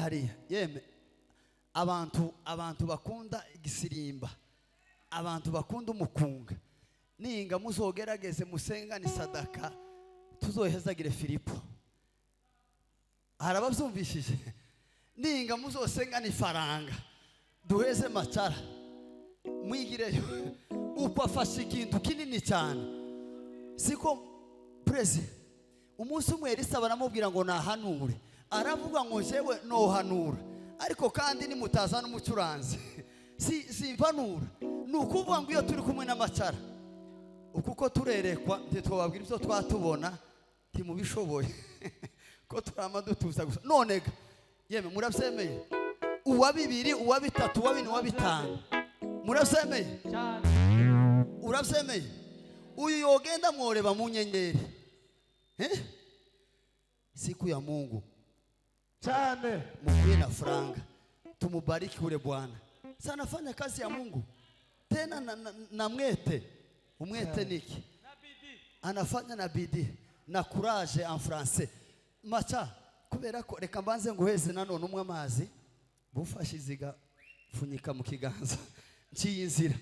hariya yeme abantu bakunda igisirimba, abantu bakunda umukunga, ninga muzogerageze musengane sadaka tuzohezagire Filipo. Harabavyumvishije? Ninga muzosengane ifaranga duheze Macara mwigireyo upafashe ikintu kinini cyane. Siko prezi umunsi umwe Elisa baramubwira ngo nahanure, aravuga ngo jewe nohanura ariko kandi ni mutazana umucuranzi simpanura. Nukuvuga ngo iyo turi kumwe na Macara ukuko turerekwa ntitwababwira ibyo twatubona timubishoboye ko turama dutuza gusa. Nonega yeme murabyemeye? Uwa bibiri, uwa bitatu, uwa bine, uwa bitanu, murabyemeye? Urabyemeye? Uyu yogenda mworeba mu nyenyeri siku ya Mungu cyane mkuwe na franga. Tumubariki ule Bwana sana, fanya kazi ya Mungu tena na mwete. Umwete niki? Anafanya na bidii na courage en français. Macha kubera ko reka mbanze nguheze nanone umwe amazi bufashiziga funyika mu kiganza nciye inzira.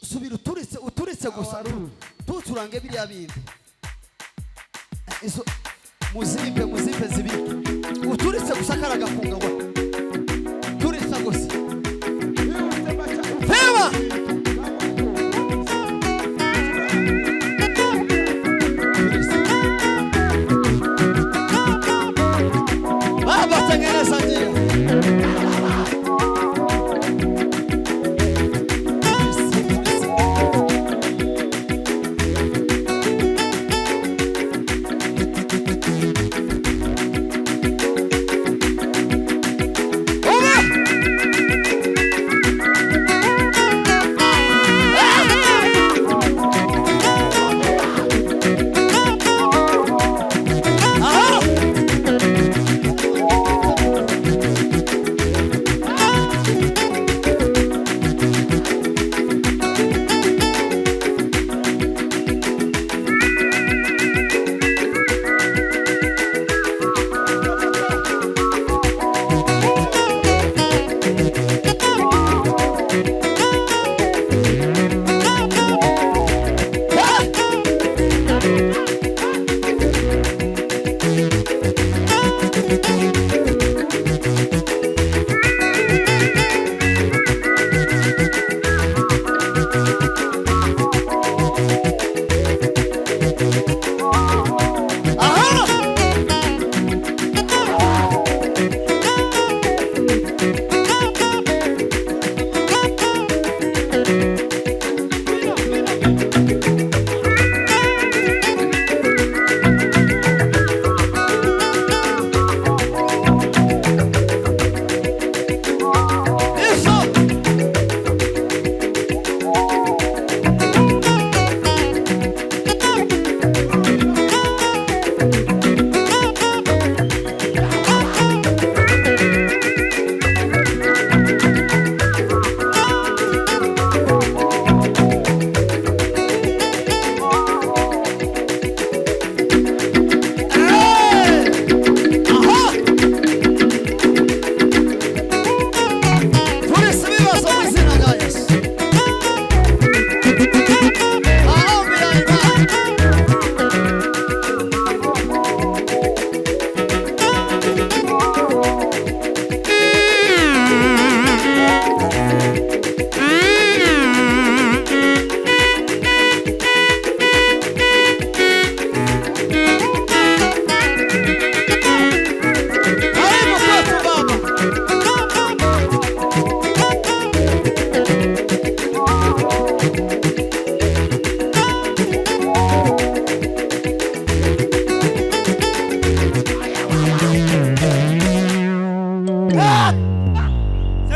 Subira uturitse gusa tuturange biriya bindi. Izo muzimbe zibiki uturitse gusa karagafunga ngo